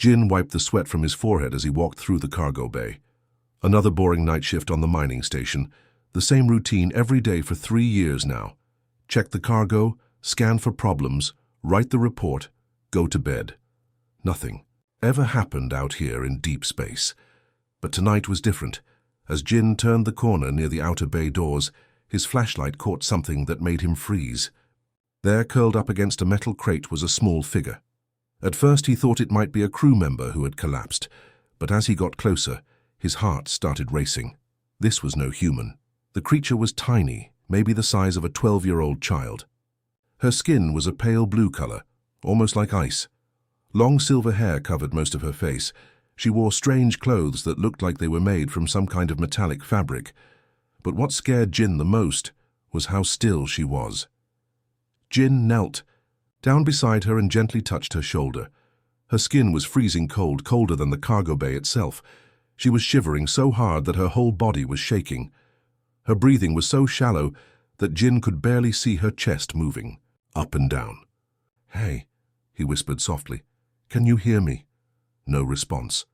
Jin wiped the sweat from his forehead as he walked through the cargo bay. Another boring night shift on the mining station. The same routine every day for 3 years now. Check the cargo, scan for problems, write the report, go to bed. Nothing ever happened out here in deep space. But tonight was different. As Jin turned the corner near the outer bay doors, his flashlight caught something that made him freeze. There, curled up against a metal crate, was a small figure. At first he thought it might be a crew member who had collapsed, but as he got closer, his heart started racing. This was no human. The creature was tiny, maybe the size of a 12-year-old child. Her skin was a pale blue color, almost like ice. Long silver hair covered most of her face. She wore strange clothes that looked like they were made from some kind of metallic fabric. But what scared Jin the most was how still she was. Jin knelt down beside her and gently touched her shoulder. Her skin was freezing cold, colder than the cargo bay itself. She was shivering so hard that her whole body was shaking. Her breathing was so shallow that Jin could barely see her chest moving, up and down. "Hey," he whispered softly. "Can you hear me?" No response.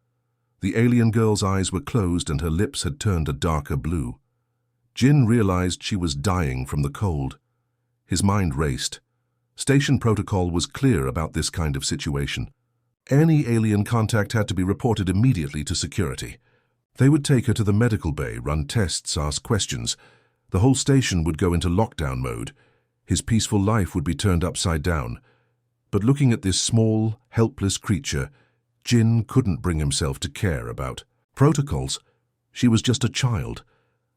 The alien girl's eyes were closed and her lips had turned a darker blue. Jin realized she was dying from the cold. His mind raced. Station protocol was clear about this kind of situation. Any alien contact had to be reported immediately to security. They would take her to the medical bay, run tests, ask questions. The whole station would go into lockdown mode. His peaceful life would be turned upside down. But looking at this small, helpless creature, Jin couldn't bring himself to care about protocols. She was just a child,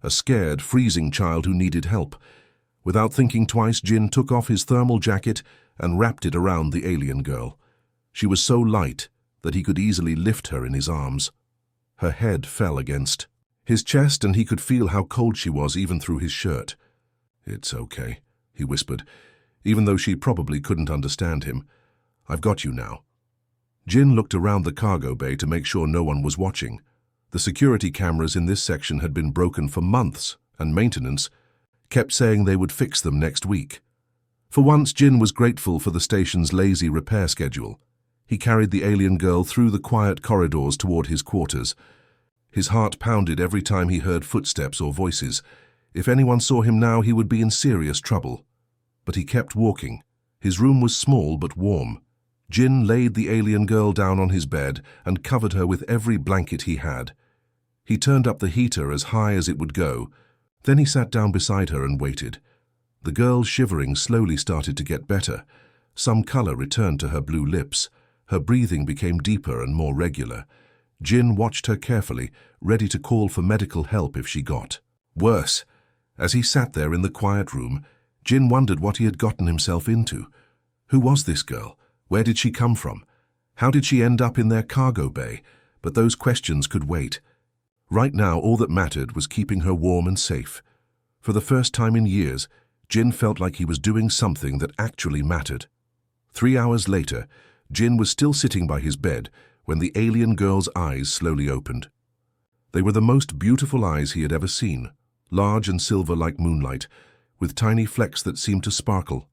a scared, freezing child who needed help. Without thinking twice, Jin took off his thermal jacket and wrapped it around the alien girl. She was so light that he could easily lift her in his arms. Her head fell against his chest and he could feel how cold she was even through his shirt. "It's okay," he whispered, even though she probably couldn't understand him. "I've got you now." Jin looked around the cargo bay to make sure no one was watching. The security cameras in this section had been broken for months, and maintenance kept saying they would fix them next week. For once, Jin was grateful for the station's lazy repair schedule. He carried the alien girl through the quiet corridors toward his quarters. His heart pounded every time he heard footsteps or voices. If anyone saw him now, he would be in serious trouble. But he kept walking. His room was small but warm. Jin laid the alien girl down on his bed and covered her with every blanket he had. He turned up the heater as high as it would go. Then he sat down beside her and waited. The girl's shivering slowly started to get better. Some color returned to her blue lips. Her breathing became deeper and more regular. Jin watched her carefully, ready to call for medical help if she got worse. As he sat there in the quiet room, Jin wondered what he had gotten himself into. Who was this girl? Where did she come from? How did she end up in their cargo bay? But those questions could wait. Right now, all that mattered was keeping her warm and safe. For the first time in years, Jin felt like he was doing something that actually mattered. 3 hours later, Jin was still sitting by his bed when the alien girl's eyes slowly opened. They were the most beautiful eyes he had ever seen, large and silver like moonlight, with tiny flecks that seemed to sparkle.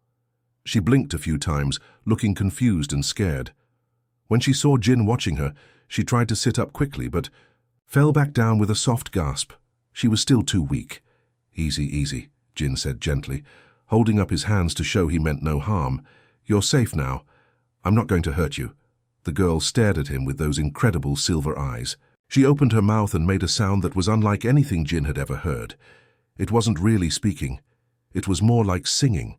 She blinked a few times, looking confused and scared. When she saw Jin watching her, she tried to sit up quickly, but fell back down with a soft gasp. She was still too weak. "Easy, easy," Jin said gently, holding up his hands to show he meant no harm. "You're safe now. I'm not going to hurt you." The girl stared at him with those incredible silver eyes. She opened her mouth and made a sound that was unlike anything Jin had ever heard. It wasn't really speaking. It was more like singing.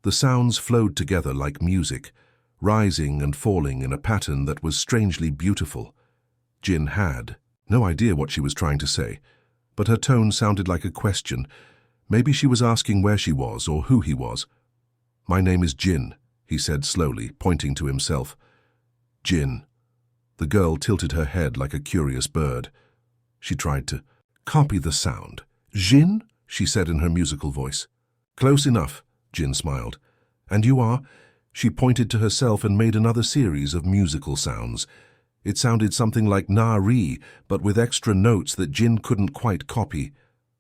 The sounds flowed together like music, rising and falling in a pattern that was strangely beautiful. Jin had no idea what she was trying to say, but her tone sounded like a question. Maybe she was asking where she was or who he was. "My name is Jin," he said slowly, pointing to himself. "Jin." The girl tilted her head like a curious bird. She tried to copy the sound. "Jin?" she said in her musical voice. "Close enough," Jin smiled. "And you are?" She pointed to herself and made another series of musical sounds. It sounded something like Nari, but with extra notes that Jin couldn't quite copy.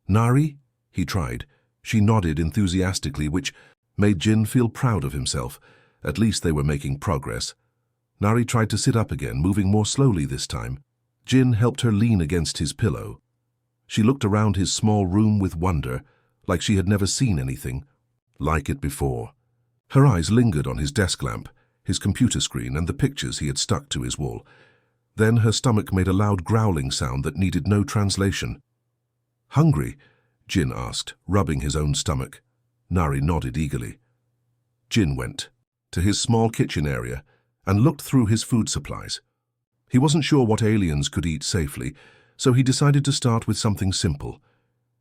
"Nari?" he tried. She nodded enthusiastically, which made Jin feel proud of himself. At least they were making progress. Nari tried to sit up again, moving more slowly this time. Jin helped her lean against his pillow. She looked around his small room with wonder, like she had never seen anything like it before. Her eyes lingered on his desk lamp, his computer screen, and the pictures he had stuck to his wall. Then her stomach made a loud growling sound that needed no translation. "Hungry?" Jin asked, rubbing his own stomach. Nari nodded eagerly. Jin went to his small kitchen area and looked through his food supplies. He wasn't sure what aliens could eat safely, so he decided to start with something simple.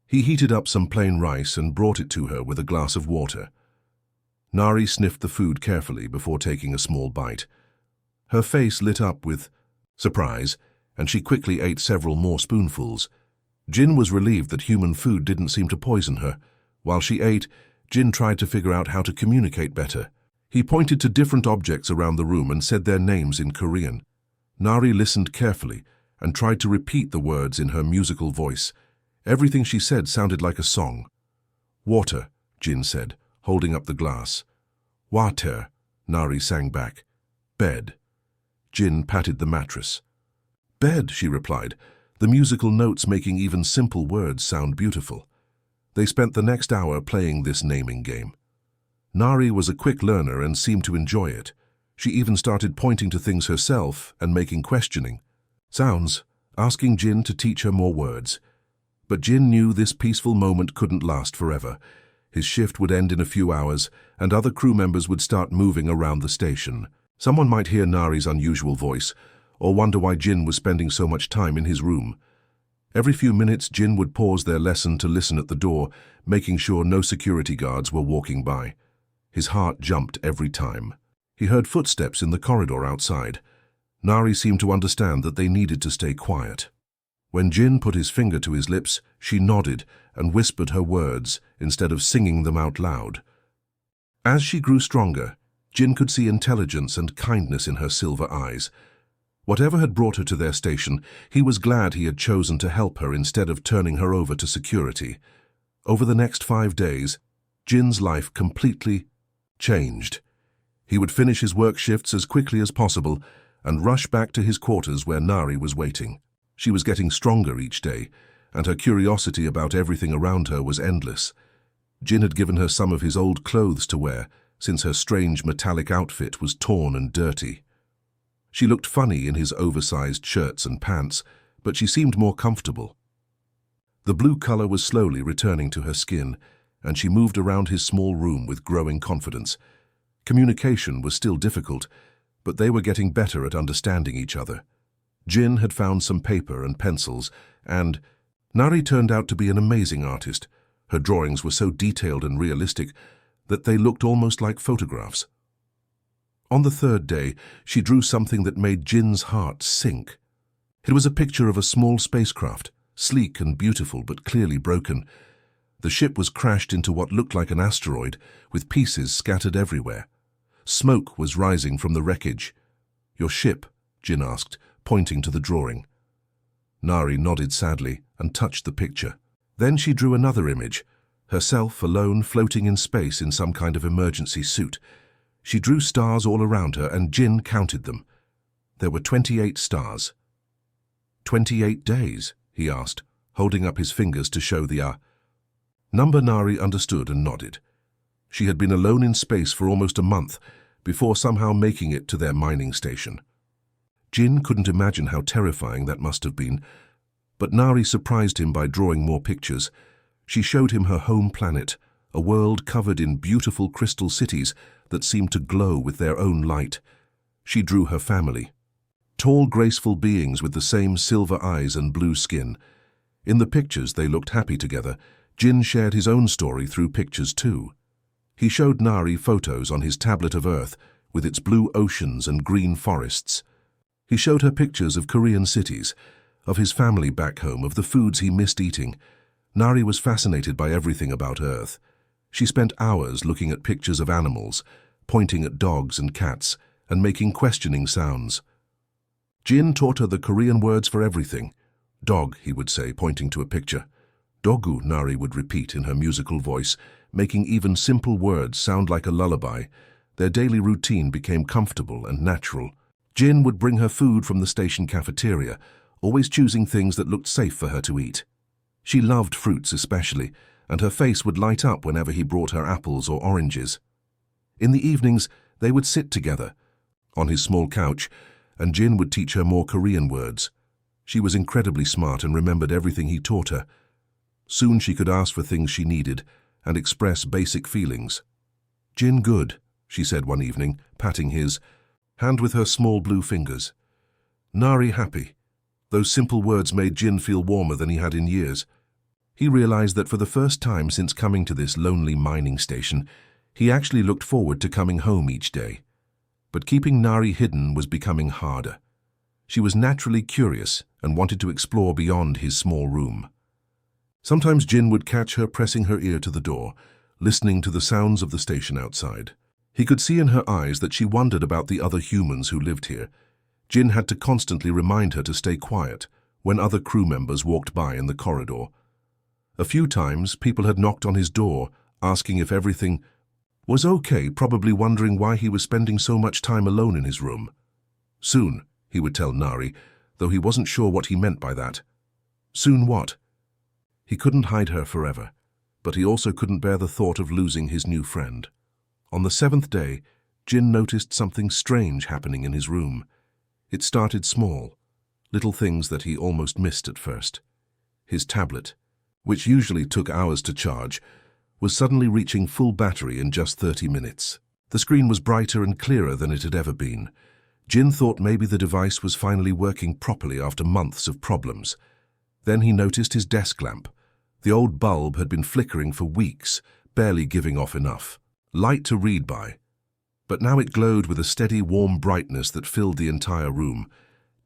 He heated up some plain rice and brought it to her with a glass of water. Nari sniffed the food carefully before taking a small bite. Her face lit up with surprise, and she quickly ate several more spoonfuls. Jin was relieved that human food didn't seem to poison her. While she ate, Jin tried to figure out how to communicate better. He pointed to different objects around the room and said their names in Korean. Nari listened carefully and tried to repeat the words in her musical voice. Everything she said sounded like a song. "Water," Jin said, holding up the glass. "Water," Nari sang back. "Bed." Jin patted the mattress. "Bed," she replied, the musical notes making even simple words sound beautiful. They spent the next hour playing this naming game. Nari was a quick learner and seemed to enjoy it. She even started pointing to things herself and making questioning sounds, asking Jin to teach her more words. But Jin knew this peaceful moment couldn't last forever. His shift would end in a few hours, and other crew members would start moving around the station. Someone might hear Nari's unusual voice, or wonder why Jin was spending so much time in his room. Every few minutes, Jin would pause their lesson to listen at the door, making sure no security guards were walking by. His heart jumped every time. He heard footsteps in the corridor outside. Nari seemed to understand that they needed to stay quiet. When Jin put his finger to his lips, she nodded and whispered her words instead of singing them out loud. As she grew stronger, Jin could see intelligence and kindness in her silver eyes. Whatever had brought her to their station, he was glad he had chosen to help her instead of turning her over to security. Over the next 5 days, Jin's life completely changed. He would finish his work shifts as quickly as possible and rush back to his quarters where Nari was waiting. She was getting stronger each day, and her curiosity about everything around her was endless. Jin had given her some of his old clothes to wear, since her strange metallic outfit was torn and dirty. She looked funny in his oversized shirts and pants, but she seemed more comfortable. The blue color was slowly returning to her skin, and she moved around his small room with growing confidence. Communication was still difficult, but they were getting better at understanding each other. Jin had found some paper and pencils, and Nari turned out to be an amazing artist. Her drawings were so detailed and realistic that they looked almost like photographs. On the 3rd day, she drew something that made Jin's heart sink. It was a picture of a small spacecraft, sleek and beautiful but clearly broken. The ship was crashed into what looked like an asteroid, with pieces scattered everywhere. Smoke was rising from the wreckage. "Your ship?" Jin asked, pointing to the drawing. Nari nodded sadly and touched the picture. Then she drew another image, herself alone floating in space in some kind of emergency suit. She drew stars all around her, and Jin counted them. There were 28 stars. 28 days, he asked, holding up his fingers to show the number. Nari understood and nodded. She had been alone in space for almost a month before somehow making it to their mining station. Jin couldn't imagine how terrifying that must have been, but Nari surprised him by drawing more pictures. She showed him her home planet, a world covered in beautiful crystal cities that seemed to glow with their own light. She drew her family. Tall, graceful beings with the same silver eyes and blue skin. In the pictures, they looked happy together. Jin shared his own story through pictures too. He showed Nari photos on his tablet of Earth, with its blue oceans and green forests. He showed her pictures of Korean cities, of his family back home, of the foods he missed eating. Nari was fascinated by everything about Earth. She spent hours looking at pictures of animals, pointing at dogs and cats, and making questioning sounds. Jin taught her the Korean words for everything. "Dog," he would say, pointing to a picture. "Dogu," Nari would repeat in her musical voice, making even simple words sound like a lullaby. Their daily routine became comfortable and natural. Jin would bring her food from the station cafeteria, always choosing things that looked safe for her to eat. She loved fruits especially, and her face would light up whenever he brought her apples or oranges. In the evenings, they would sit together on his small couch, and Jin would teach her more Korean words. She was incredibly smart and remembered everything he taught her. Soon she could ask for things she needed and express basic feelings. "Jin good," she said one evening, patting his hand with her small blue fingers. "Nari happy." Those simple words made Jin feel warmer than he had in years. He realized that for the first time since coming to this lonely mining station, he actually looked forward to coming home each day. But keeping Nari hidden was becoming harder. She was naturally curious and wanted to explore beyond his small room. Sometimes Jin would catch her pressing her ear to the door, listening to the sounds of the station outside. He could see in her eyes that she wondered about the other humans who lived here. Jin had to constantly remind her to stay quiet when other crew members walked by in the corridor. A few times, people had knocked on his door, asking if everything was okay, probably wondering why he was spending so much time alone in his room. "Soon," he would tell Nari, though he wasn't sure what he meant by that. Soon what? He couldn't hide her forever, but he also couldn't bear the thought of losing his new friend. On the 7th day, Jin noticed something strange happening in his room. It started small, little things that he almost missed at first. His tablet, which usually took hours to charge, was suddenly reaching full battery in just 30 minutes. The screen was brighter and clearer than it had ever been. Jin thought maybe the device was finally working properly after months of problems. Then he noticed his desk lamp. The old bulb had been flickering for weeks, barely giving off enough light to read by. But now it glowed with a steady, warm brightness that filled the entire room.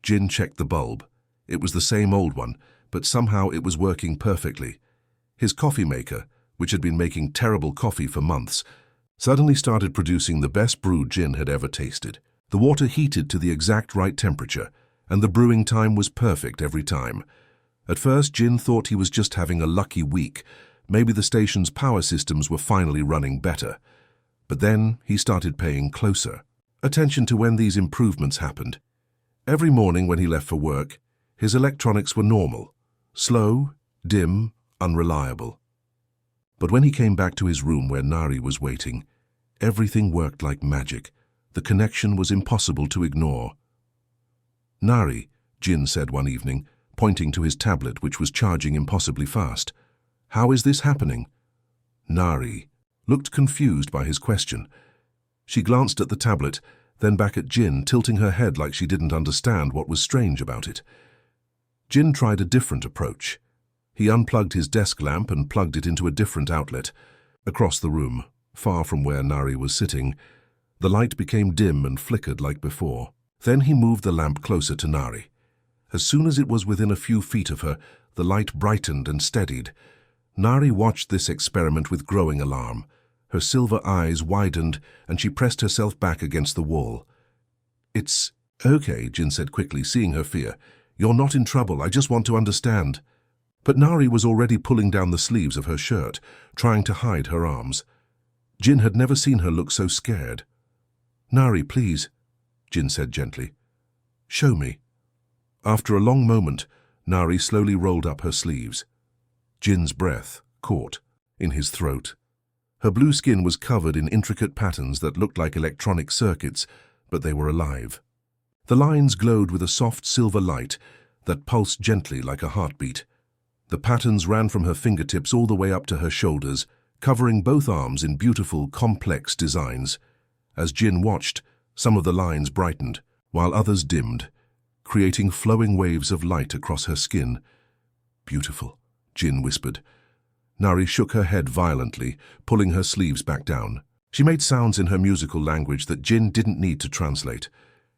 Jin checked the bulb. It was the same old one, but somehow it was working perfectly. His coffee maker, which had been making terrible coffee for months, suddenly started producing the best brew Jin had ever tasted. The water heated to the exact right temperature, and the brewing time was perfect every time. At first, Jin thought he was just having a lucky week. Maybe the station's power systems were finally running better. But then he started paying closer attention to when these improvements happened. Every morning when he left for work, his electronics were normal, slow, dim, unreliable. But when he came back to his room where Nari was waiting, everything worked like magic. The connection was impossible to ignore. "Nari," Jin said one evening, pointing to his tablet which was charging impossibly fast. "How is this happening?" Nari looked confused by his question. She glanced at the tablet, then back at Jin, tilting her head like she didn't understand what was strange about it. Jin tried a different approach. He unplugged his desk lamp and plugged it into a different outlet. Across the room, far from where Nari was sitting, the light became dim and flickered like before. Then he moved the lamp closer to Nari. As soon as it was within a few feet of her, the light brightened and steadied. Nari watched this experiment with growing alarm. Her silver eyes widened, and she pressed herself back against the wall. "It's okay," Jin said quickly, seeing her fear. "You're not in trouble, I just want to understand." But Nari was already pulling down the sleeves of her shirt, trying to hide her arms. Jin had never seen her look so scared. "Nari, please," Jin said gently. "Show me." After a long moment, Nari slowly rolled up her sleeves. Jin's breath caught in his throat. Her blue skin was covered in intricate patterns that looked like electronic circuits, but they were alive. The lines glowed with a soft silver light that pulsed gently like a heartbeat. The patterns ran from her fingertips all the way up to her shoulders, covering both arms in beautiful, complex designs. As Jin watched, some of the lines brightened, while others dimmed, creating flowing waves of light across her skin. "Beautiful," Jin whispered. Nari shook her head violently, pulling her sleeves back down. She made sounds in her musical language that Jin didn't need to translate.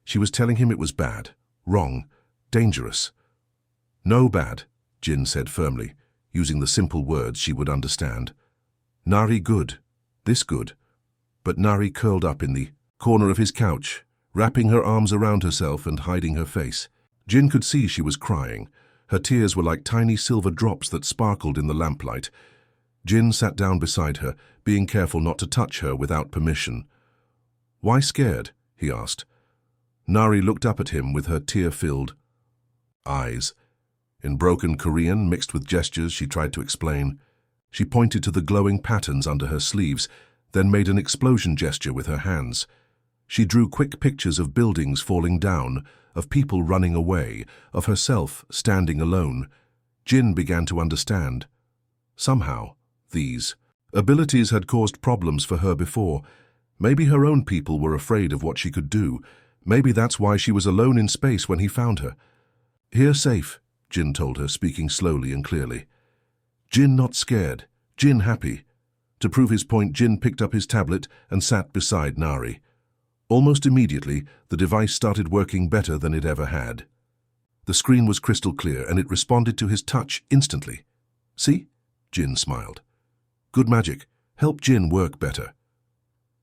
She was telling him it was bad, wrong, dangerous. "No bad," Jin said firmly, using the simple words she would understand. "Nari good, this good." But Nari curled up in the corner of his couch, wrapping her arms around herself and hiding her face. Jin could see she was crying. Her tears were like tiny silver drops that sparkled in the lamplight. Jin sat down beside her, being careful not to touch her without permission. "Why scared?" he asked. Nari looked up at him with her tear-filled eyes. In broken Korean, mixed with gestures, she tried to explain. She pointed to the glowing patterns under her sleeves, then made an explosion gesture with her hands. She drew quick pictures of buildings falling down, of people running away, of herself standing alone. Jin began to understand. Somehow, these abilities had caused problems for her before. Maybe her own people were afraid of what she could do. Maybe that's why she was alone in space when he found her. "Here safe," Jin told her, speaking slowly and clearly. Jin not scared, Jin happy. To prove his point, Jin picked up his tablet and sat beside Nari. Almost immediately, the device started working better than it ever had. The screen was crystal clear, and it responded to his touch instantly. "See?" Jin smiled. "Good magic. Help Jin work better."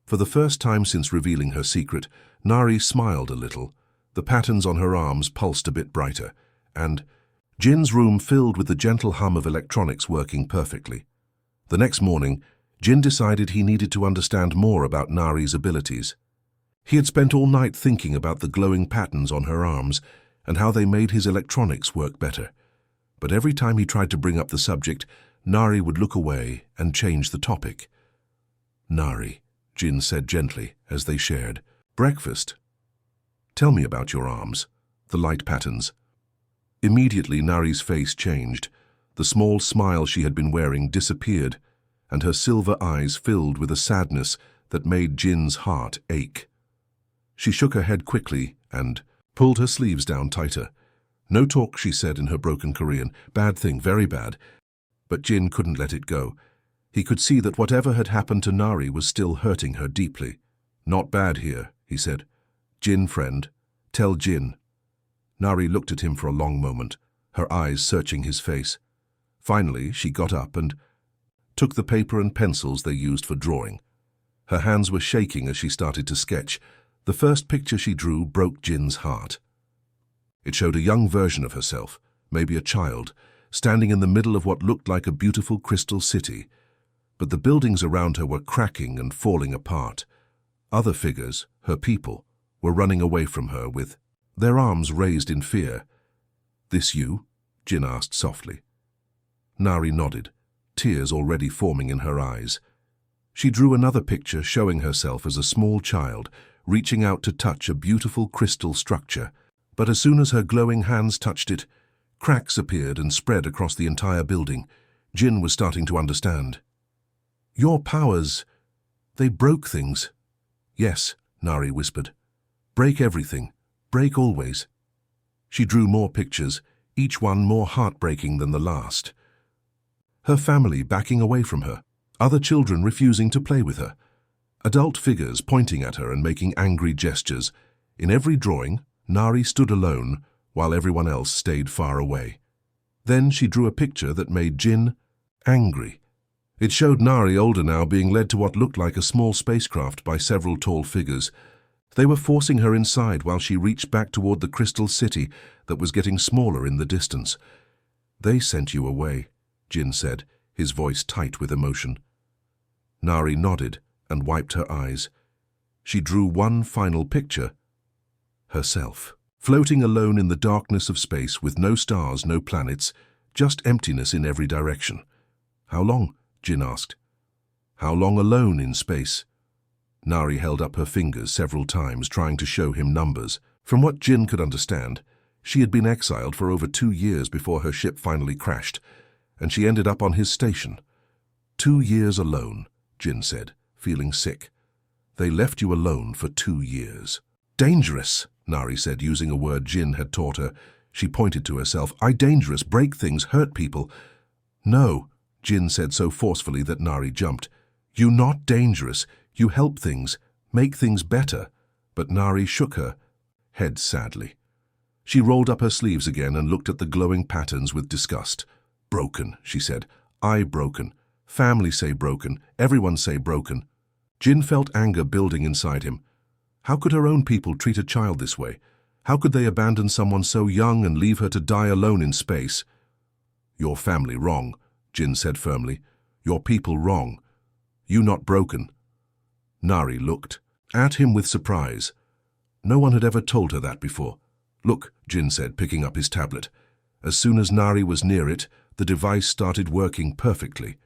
For the first time since revealing her secret, Nari smiled a little. The patterns on her arms pulsed a bit brighter, and Jin's room filled with the gentle hum of electronics working perfectly. The next morning, Jin decided he needed to understand more about Nari's abilities. He had spent all night thinking about the glowing patterns on her arms and how they made his electronics work better. But every time he tried to bring up the subject, Nari would look away and change the topic. "Nari," Jin said gently as they shared. "Breakfast. Tell me about your arms, the light patterns." Immediately, Nari's face changed. The small smile she had been wearing disappeared, and her silver eyes filled with a sadness that made Jin's heart ache. She shook her head quickly and pulled her sleeves down tighter. "No talk," she said in her broken Korean. "Bad thing, very bad." But Jin couldn't let it go. He could see that whatever had happened to Nari was still hurting her deeply. "Not bad here," he said. "Jin, friend, tell Jin." Nari looked at him for a long moment, her eyes searching his face. Finally, she got up and took the paper and pencils they used for drawing. Her hands were shaking as she started to sketch. The first picture she drew broke Jin's heart. It showed a young version of herself, maybe a child, standing in the middle of what looked like a beautiful crystal city. But the buildings around her were cracking and falling apart. Other figures, her people, were running away from her with their arms raised in fear. "This you?" Jin asked softly. Nari nodded, tears already forming in her eyes. She drew another picture showing herself as a small child, reaching out to touch a beautiful crystal structure. But as soon as her glowing hands touched it, cracks appeared and spread across the entire building. Jin was starting to understand. "Your powers, they broke things." "Yes," Nari whispered. "Break everything. Break always." She drew more pictures, each one more heartbreaking than the last. Her family backing away from her, other children refusing to play with her, adult figures pointing at her and making angry gestures. In every drawing, Nari stood alone while everyone else stayed far away. Then she drew a picture that made Jin angry. It showed Nari, older now, being led to what looked like a small spacecraft by several tall figures. They were forcing her inside while she reached back toward the crystal city that was getting smaller in the distance. "They sent you away," Jin said, his voice tight with emotion. Nari nodded and wiped her eyes. She drew one final picture. Herself, floating alone in the darkness of space with no stars, no planets, just emptiness in every direction. "How long?" Jin asked. "How long alone in space?" Nari held up her fingers several times, trying to show him numbers. From what Jin could understand, she had been exiled for over 2 years before her ship finally crashed, and she ended up on his station. 2 years alone, Jin said, feeling sick. "They left you alone for 2 years. Dangerous," Nari said, using a word Jin had taught her. She pointed to herself. "I dangerous, break things, hurt people." "No," Jin said so forcefully that Nari jumped. "You not dangerous. You help things, make things better." But Nari shook her head sadly. She rolled up her sleeves again and looked at the glowing patterns with disgust. "Broken," she said. "I broken. Family say broken. Everyone say broken." Jin felt anger building inside him. How could her own people treat a child this way? How could they abandon someone so young and leave her to die alone in space? "Your family wrong," Jin said firmly. "Your people wrong. You not broken." Nari looked at him with surprise. No one had ever told her that before. "Look," Jin said, picking up his tablet. As soon as Nari was near it, the device started working perfectly.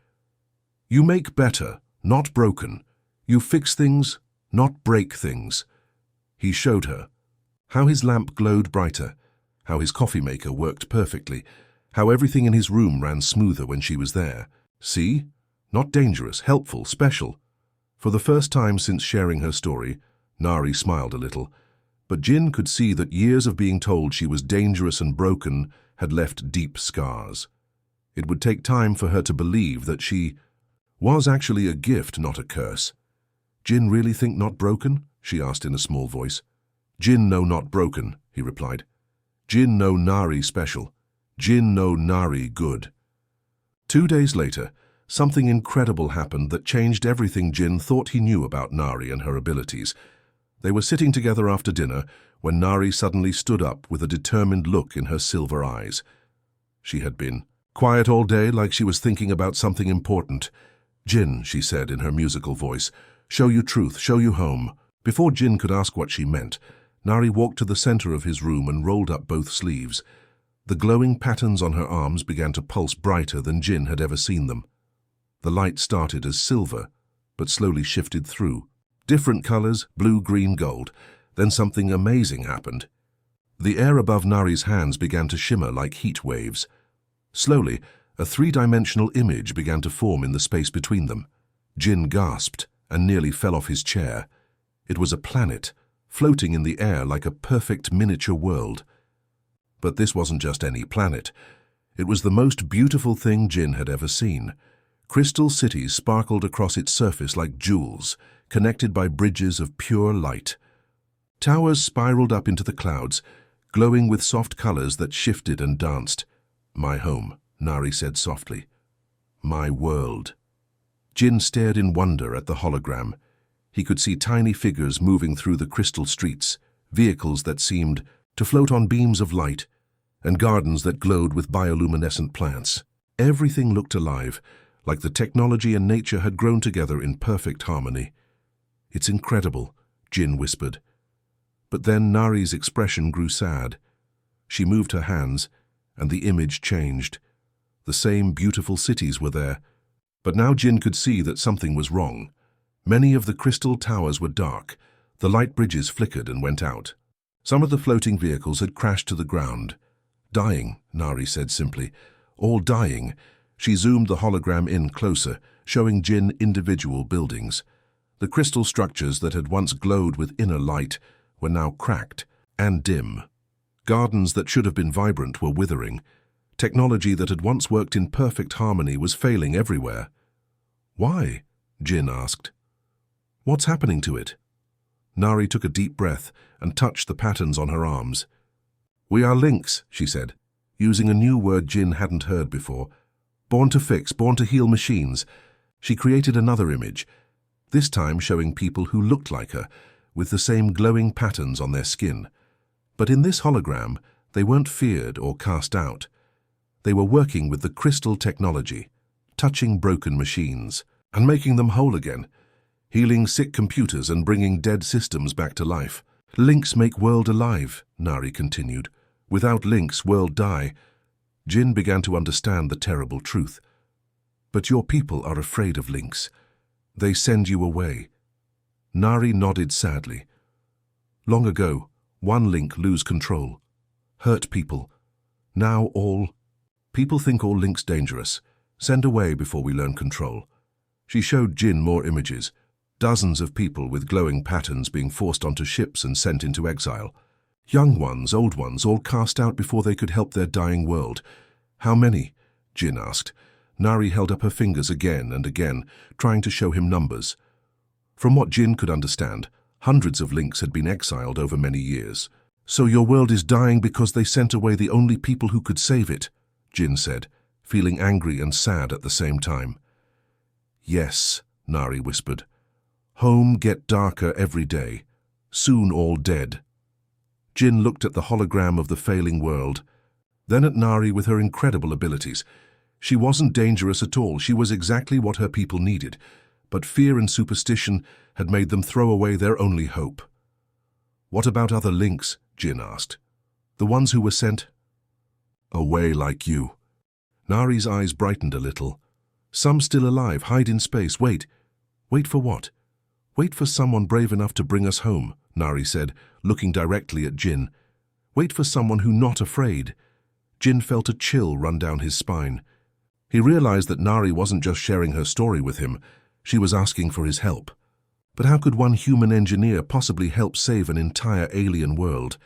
"You make better, not broken. You fix things, not break things." He showed her how his lamp glowed brighter, how his coffee maker worked perfectly, how everything in his room ran smoother when she was there. See? Not dangerous, helpful, special. For the first time since sharing her story, Nari smiled a little, but Jin could see that years of being told she was dangerous and broken had left deep scars. It would take time for her to believe that she was actually a gift, not a curse. "Jin really think not broken?" she asked in a small voice. "Jin know not broken," he replied. "Jin know Nari special. Jin know Nari good." 2 days later, something incredible happened that changed everything Jin thought he knew about Nari and her abilities. They were sitting together after dinner when Nari suddenly stood up with a determined look in her silver eyes. She had been quiet all day, like she was thinking about something important. "Jin," she said in her musical voice, "show you truth, show you home." Before Jin could ask what she meant, Nari walked to the center of his room and rolled up both sleeves. The glowing patterns on her arms began to pulse brighter than Jin had ever seen them. The light started as silver, but slowly shifted through. Different colors, blue, green, gold. Then something amazing happened. The air above Nari's hands began to shimmer like heat waves. Slowly, a three-dimensional image began to form in the space between them. Jin gasped and nearly fell off his chair. It was a planet, floating in the air like a perfect miniature world. But this wasn't just any planet. It was the most beautiful thing Jin had ever seen. Crystal cities sparkled across its surface like jewels, connected by bridges of pure light. Towers spiraled up into the clouds, glowing with soft colors that shifted and danced. "My home," Nari said softly. "My world." Jin stared in wonder at the hologram. He could see tiny figures moving through the crystal streets, vehicles that seemed to float on beams of light, and gardens that glowed with bioluminescent plants. Everything looked alive, like the technology and nature had grown together in perfect harmony. "It's incredible," Jin whispered. But then Nari's expression grew sad. She moved her hands, and the image changed. The same beautiful cities were there, but now Jin could see that something was wrong. Many of the crystal towers were dark. The light bridges flickered and went out. Some of the floating vehicles had crashed to the ground. "Dying," Nari said simply. "All dying." She zoomed the hologram in closer, showing Jin individual buildings. The crystal structures that had once glowed with inner light were now cracked and dim. Gardens that should have been vibrant were withering. Technology that had once worked in perfect harmony was failing everywhere. "Why?" Jin asked. "What's happening to it?" Nari took a deep breath and touched the patterns on her arms. "We are links," she said, using a new word Jin hadn't heard before. "Born to fix, born to heal machines." She created another image, this time showing people who looked like her, with the same glowing patterns on their skin. But in this hologram, they weren't feared or cast out. They were working with the crystal technology, touching broken machines and making them whole again, healing sick computers and bringing dead systems back to life. "Links make world alive," Nari continued. "Without links, world die." Jin began to understand the terrible truth. "But your people are afraid of links. They send you away." Nari nodded sadly. "Long ago, one link lose control, hurt people. Now all people think all links dangerous. Send away before we learn control." She showed Jin more images, dozens of people with glowing patterns being forced onto ships and sent into exile. Young ones, old ones, all cast out before they could help their dying world. "How many?" Jin asked. Nari held up her fingers again and again, trying to show him numbers. From what Jin could understand, hundreds of links had been exiled over many years. "So your world is dying because they sent away the only people who could save it," Jin said, feeling angry and sad at the same time. "Yes," Nari whispered. "Home get darker every day. Soon all dead." Jin looked at the hologram of the failing world, then at Nari with her incredible abilities. She wasn't dangerous at all. She was exactly what her people needed, but fear and superstition had made them throw away their only hope. What about other links? Jin asked. The ones who were sent away like you. Nari's eyes brightened a little. Some still alive, hide in space. Wait. Wait for what? Wait for someone brave enough to bring us home, Nari said, looking directly at Jin. Wait for someone who's not afraid. Jin felt a chill run down his spine. He realized that Nari wasn't just sharing her story with him, she was asking for his help. But how could one human engineer possibly help save an entire alien world?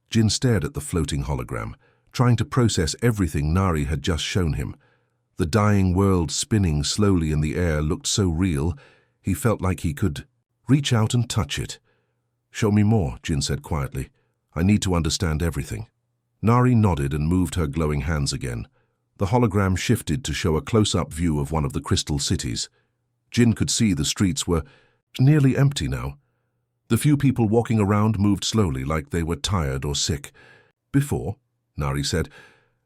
Jin stared at the floating hologram, trying to process everything Nari had just shown him. The dying world spinning slowly in the air looked so real, he felt like he could reach out and touch it. Show me more, Jin said quietly. I need to understand everything. Nari nodded and moved her glowing hands again. The hologram shifted to show a close-up view of one of the crystal cities. Jin could see the streets were nearly empty now. The few people walking around moved slowly, like they were tired or sick. Before, Nari said,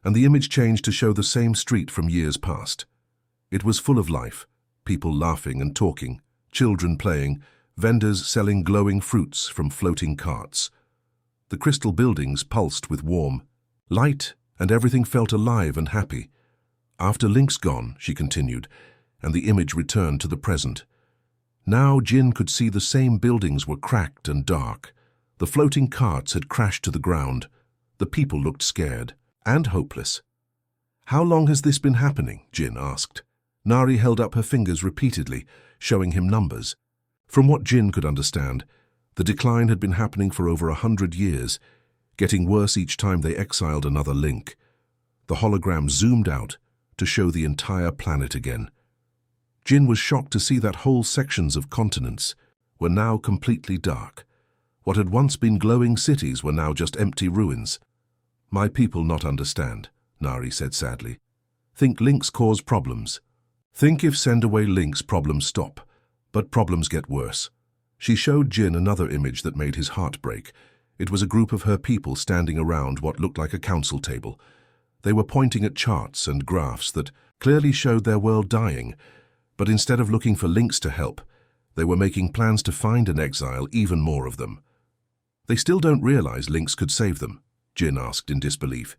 and the image changed to show the same street from years past. It was full of life, people laughing and talking, children playing, vendors selling glowing fruits from floating carts. The crystal buildings pulsed with warm light, and everything felt alive and happy. After Link's gone, she continued, and the image returned to the present. Now Jin could see the same buildings were cracked and dark. The floating carts had crashed to the ground. The people looked scared and hopeless. How long has this been happening? Jin asked. Nari held up her fingers repeatedly, showing him numbers. From what Jin could understand, the decline had been happening for over 100 years, getting worse each time they exiled another link. The hologram zoomed out to show the entire planet again. Jin was shocked to see that whole sections of continents were now completely dark. What had once been glowing cities were now just empty ruins. My people not understand, Nari said sadly. Think links cause problems. Think if send away links problems stop, but problems get worse. She showed Jin another image that made his heart break. It was a group of her people standing around what looked like a council table. They were pointing at charts and graphs that clearly showed their world dying, but instead of looking for links to help, they were making plans to find and exile even more of them. They still don't realize links could save them, Jin asked in disbelief.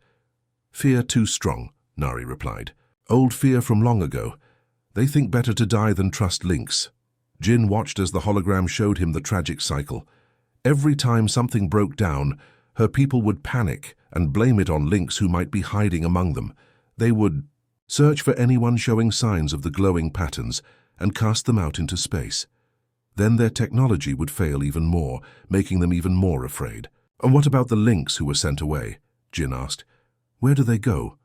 Fear too strong, Nari replied. Old fear from long ago. They think better to die than trust links. Jin watched as the hologram showed him the tragic cycle. Every time something broke down, her people would panic and blame it on links who might be hiding among them. They would search for anyone showing signs of the glowing patterns and cast them out into space. Then their technology would fail even more, making them even more afraid. And what about the links who were sent away? Jin asked. Where do they go?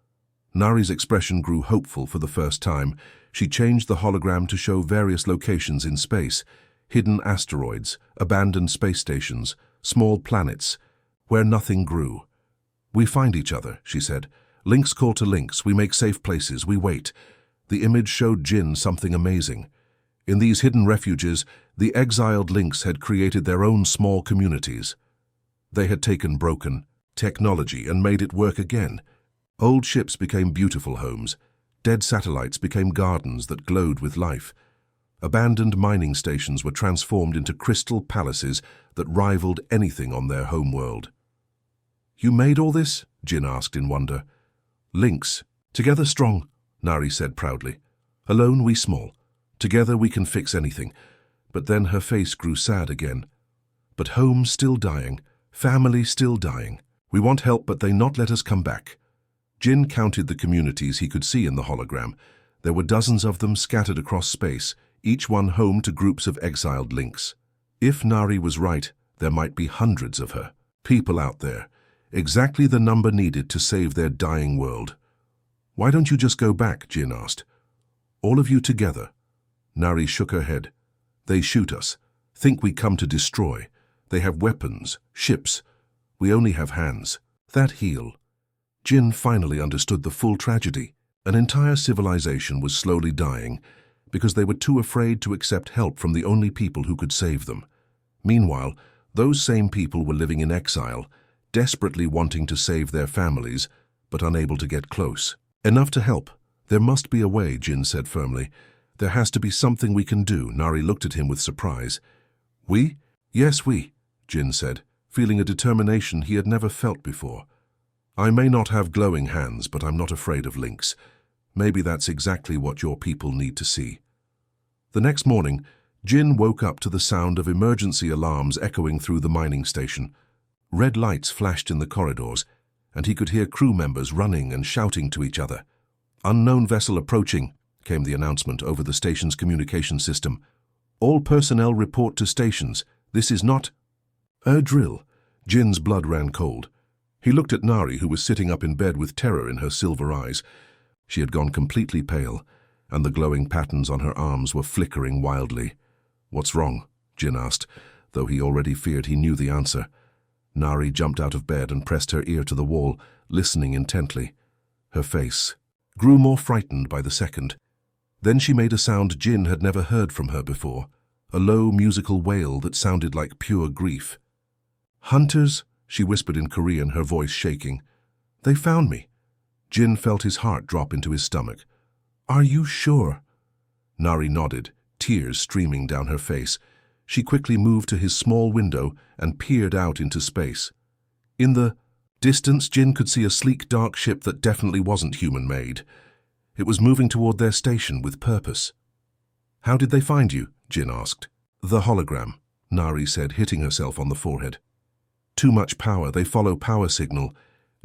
Nari's expression grew hopeful for the first time. She changed the hologram to show various locations in space, hidden asteroids, abandoned space stations, small planets, where nothing grew. We find each other, she said. Links call to links, we make safe places, we wait. The image showed Jin something amazing. In these hidden refuges, the exiled links had created their own small communities. They had taken broken technology and made it work again. Old ships became beautiful homes. Dead satellites became gardens that glowed with life. Abandoned mining stations were transformed into crystal palaces that rivaled anything on their home world. You made all this? Jin asked in wonder. Links. Together strong, Nari said proudly. Alone we small. Together we can fix anything. But then her face grew sad again. But home still dying. Family still dying. We want help, but they not let us come back. Jin counted the communities he could see in the hologram. There were dozens of them scattered across space, each one home to groups of exiled links. If Nari was right, there might be hundreds of her. People out there. Exactly the number needed to save their dying world. Why don't you just go back? Jin asked. All of you together. Nari shook her head. They shoot us. Think we come to destroy. They have weapons, ships. We only have hands. That heal. Jin finally understood the full tragedy. An entire civilization was slowly dying because they were too afraid to accept help from the only people who could save them. Meanwhile, those same people were living in exile, desperately wanting to save their families, but unable to get close. Enough to help. There must be a way, Jin said firmly. There has to be something we can do. Nari looked at him with surprise. We? Yes, we, Jin said, feeling a determination he had never felt before. "I may not have glowing hands, but I'm not afraid of lynx. Maybe that's exactly what your people need to see." The next morning, Jin woke up to the sound of emergency alarms echoing through the mining station. Red lights flashed in the corridors, and he could hear crew members running and shouting to each other. "Unknown vessel approaching," came the announcement over the station's communication system. "All personnel report to stations. This is not a drill." Jin's blood ran cold. He looked at Nari, who was sitting up in bed with terror in her silver eyes. She had gone completely pale, and the glowing patterns on her arms were flickering wildly. "What's wrong?" Jin asked, though he already feared he knew the answer. Nari jumped out of bed and pressed her ear to the wall, listening intently. Her face grew more frightened by the second. Then she made a sound Jin had never heard from her before, a low musical wail that sounded like pure grief. "Hunters," she whispered in Korean, her voice shaking. "They found me." Jin felt his heart drop into his stomach. "Are you sure?" Nari nodded, tears streaming down her face. She quickly moved to his small window and peered out into space. In the distance, Jin could see a sleek, dark ship that definitely wasn't human-made. It was moving toward their station with purpose. "How did they find you?" Jin asked. "The hologram," Nari said, hitting herself on the forehead. "Too much power, they follow power signal."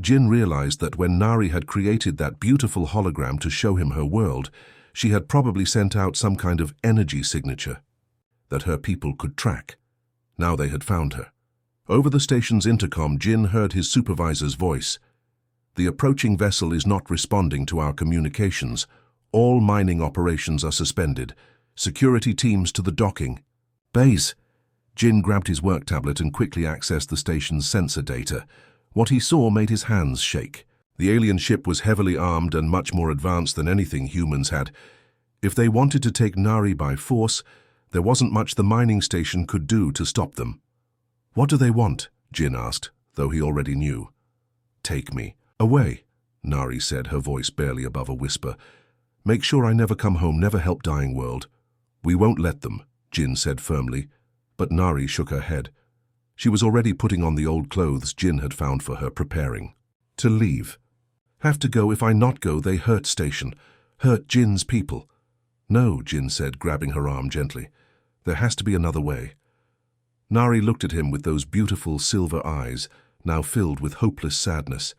Jin realized that when Nari had created that beautiful hologram to show him her world, she had probably sent out some kind of energy signature that her people could track. Now they had found her. Over the station's intercom, Jin heard his supervisor's voice. "The approaching vessel is not responding to our communications. All mining operations are suspended. Security teams to the docking bays." Jin grabbed his work tablet and quickly accessed the station's sensor data. What he saw made his hands shake. The alien ship was heavily armed and much more advanced than anything humans had. If they wanted to take Nari by force, there wasn't much the mining station could do to stop them. "What do they want?" Jin asked, though he already knew. "Take me away," Nari said, her voice barely above a whisper. "Make sure I never come home, never help dying world." "We won't let them," Jin said firmly, but Nari shook her head. She was already putting on the old clothes Jin had found for her, preparing to leave. "Have to go. If I not go, they hurt station, hurt Jin's people." "No," Jin said, grabbing her arm gently. "There has to be another way." Nari looked at him with those beautiful silver eyes, now filled with hopeless sadness.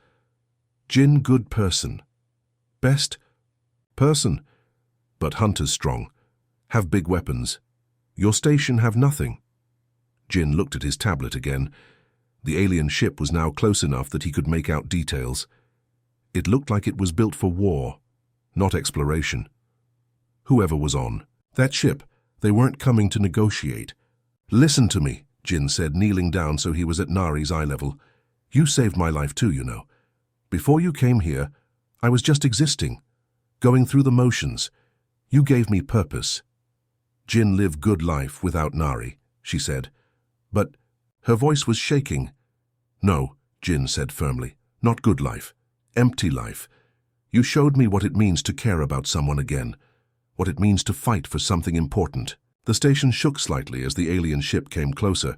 "Jin, good person. Best person. But hunters strong. Have big weapons. Your station have nothing." Jin looked at his tablet again. The alien ship was now close enough that he could make out details. It looked like it was built for war, not exploration. Whoever was on that ship, they weren't coming to negotiate. "Listen to me," Jin said, kneeling down so he was at Nari's eye level. "You saved my life too, you know. Before you came here, I was just existing, going through the motions. You gave me purpose." "Jin lived good life without Nari," she said. "But..." Her voice was shaking. "No," Jin said firmly. "Not good life. Empty life. You showed me what it means to care about someone again, what it means to fight for something important." The station shook slightly as the alien ship came closer.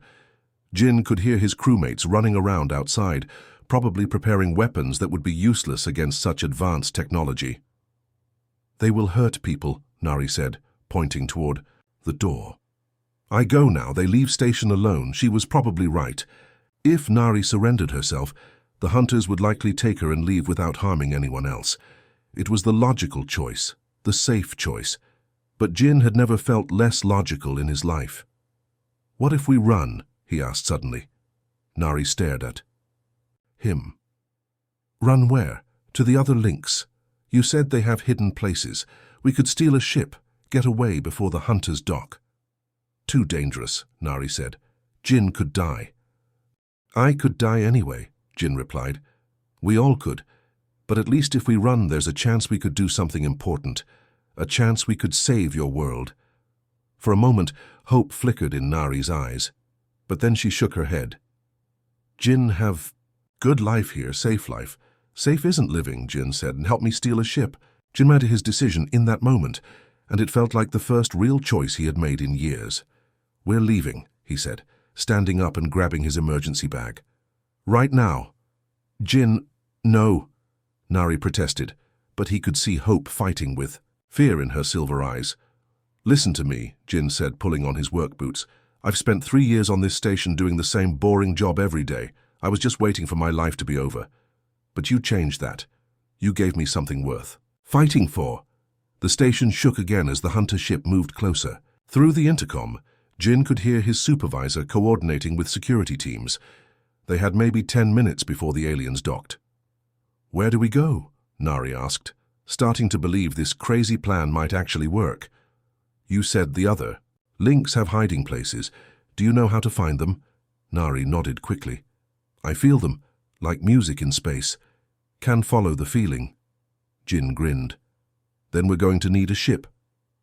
Jin could hear his crewmates running around outside, probably preparing weapons that would be useless against such advanced technology. "They will hurt people," Nari said, pointing toward the door. "I go now. They leave station alone." She was probably right. If Nari surrendered herself, the hunters would likely take her and leave without harming anyone else. It was the logical choice, the safe choice. But Jin had never felt less logical in his life. "What if we run?" he asked suddenly. Nari stared at him. "Run where?" "To the other links. You said they have hidden places. We could steal a ship, get away before the hunters dock." "Too dangerous," Nari said. "Jin could die." "I could die anyway," Jin replied. "We all could. But at least if we run, there's a chance we could do something important. A chance we could save your world." For a moment, hope flickered in Nari's eyes. But then she shook her head. "Jin have good life here, safe life." "Safe isn't living," Jin said, "and help me steal a ship." Jin made his decision in that moment, and it felt like the first real choice he had made in years. "We're leaving," he said. standing up and grabbing his emergency bag. "Right now." "Jin, no," Nari protested, but he could see hope fighting with fear in her silver eyes. "Listen to me," Jin said, pulling on his work boots. "I've spent 3 years on this station doing the same boring job every day. I was just waiting for my life to be over. But you changed that. You gave me something worth fighting for." The station shook again as the hunter ship moved closer. Through the intercom, Jin could hear his supervisor coordinating with security teams. They had maybe 10 minutes before the aliens docked. "Where do we go?" Nari asked, starting to believe this crazy plan might actually work. "You said the other. Links have hiding places. Do you know how to find them?" Nari nodded quickly. "I feel them, like music in space. Can follow the feeling." Jin grinned. "Then we're going to need a ship."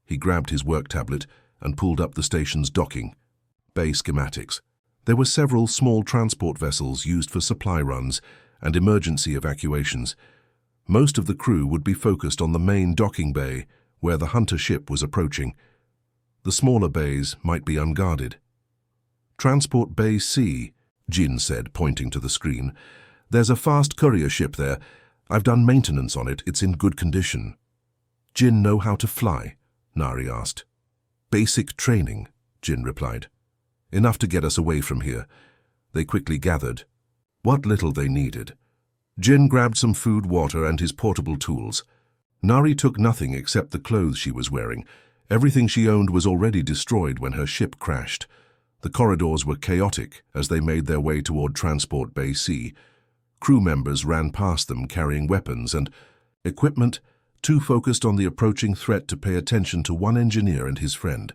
He grabbed his work tablet and pulled up the station's docking bay schematics. There were several small transport vessels used for supply runs and emergency evacuations. Most of the crew would be focused on the main docking bay, where the hunter ship was approaching. The smaller bays might be unguarded. "Transport Bay C," Jin said, pointing to the screen. "There's a fast courier ship there. I've done maintenance on it. It's in good condition." "Jin know how to fly?" Nari asked. "Basic training," Jin replied. "Enough to get us away from here." They quickly gathered what little they needed. Jin grabbed some food, water, and his portable tools. Nari took nothing except the clothes she was wearing. Everything she owned was already destroyed when her ship crashed. The corridors were chaotic as they made their way toward Transport Bay C. Crew members ran past them carrying weapons and equipment, too focused on the approaching threat to pay attention to one engineer and his friend.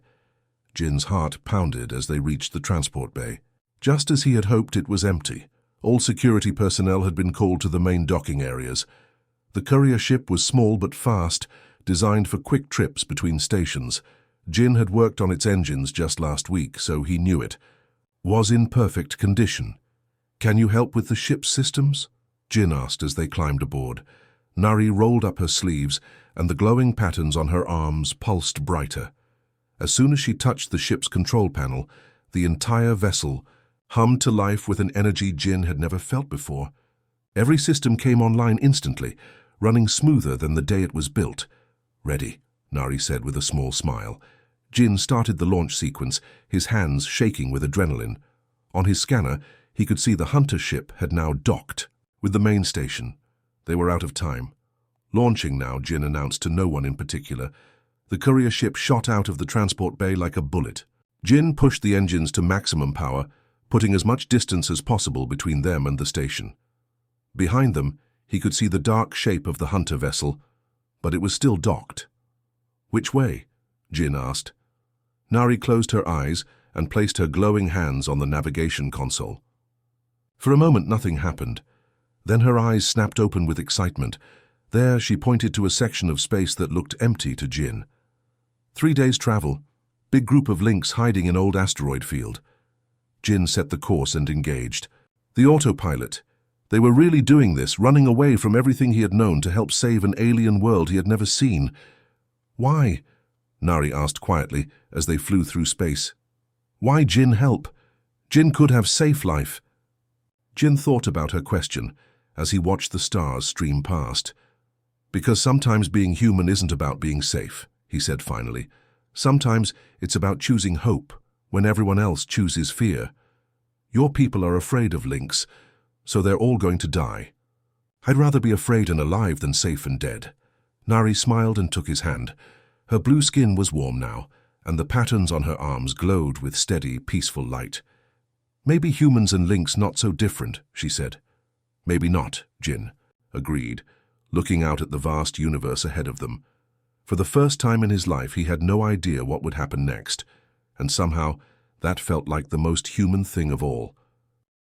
Jin's heart pounded as they reached the transport bay. Just as he had hoped, it was empty. All security personnel had been called to the main docking areas. The courier ship was small but fast, designed for quick trips between stations. Jin had worked on its engines just last week, so he knew it was in perfect condition. "Can you help with the ship's systems?" Jin asked as they climbed aboard. Nari rolled up her sleeves, and the glowing patterns on her arms pulsed brighter. As soon as she touched the ship's control panel, the entire vessel hummed to life with an energy Jin had never felt before. Every system came online instantly, running smoother than the day it was built. "Ready," Nari said with a small smile. Jin started the launch sequence, his hands shaking with adrenaline. On his scanner, he could see the hunter ship had now docked with the main station. They were out of time. "Launching now," Jin announced to no one in particular. The courier ship shot out of the transport bay like a bullet. Jin pushed the engines to maximum power, putting as much distance as possible between them and the station. Behind them, he could see the dark shape of the hunter vessel, but it was still docked. "Which way?" Jin asked. Nari closed her eyes and placed her glowing hands on the navigation console. For a moment, nothing happened. Then her eyes snapped open with excitement. There, she pointed to a section of space that looked empty to Jin. 3 days' travel, big group of links hiding in old asteroid field. Jin set the course and engaged. The autopilot. They were really doing this, running away from everything he had known to help save an alien world he had never seen. "Why?" Nari asked quietly as they flew through space. "Why Jin help? Jin could have safe life." Jin thought about her question as he watched the stars stream past. "Because sometimes being human isn't about being safe," he said finally. "Sometimes it's about choosing hope when everyone else chooses fear. Your people are afraid of links, so they're all going to die. I'd rather be afraid and alive than safe and dead." Nari smiled and took his hand. Her blue skin was warm now, and the patterns on her arms glowed with steady, peaceful light. "Maybe humans and links not so different," she said. "Maybe not," Jin agreed, looking out at the vast universe ahead of them. For the first time in his life, he had no idea what would happen next, and somehow that felt like the most human thing of all.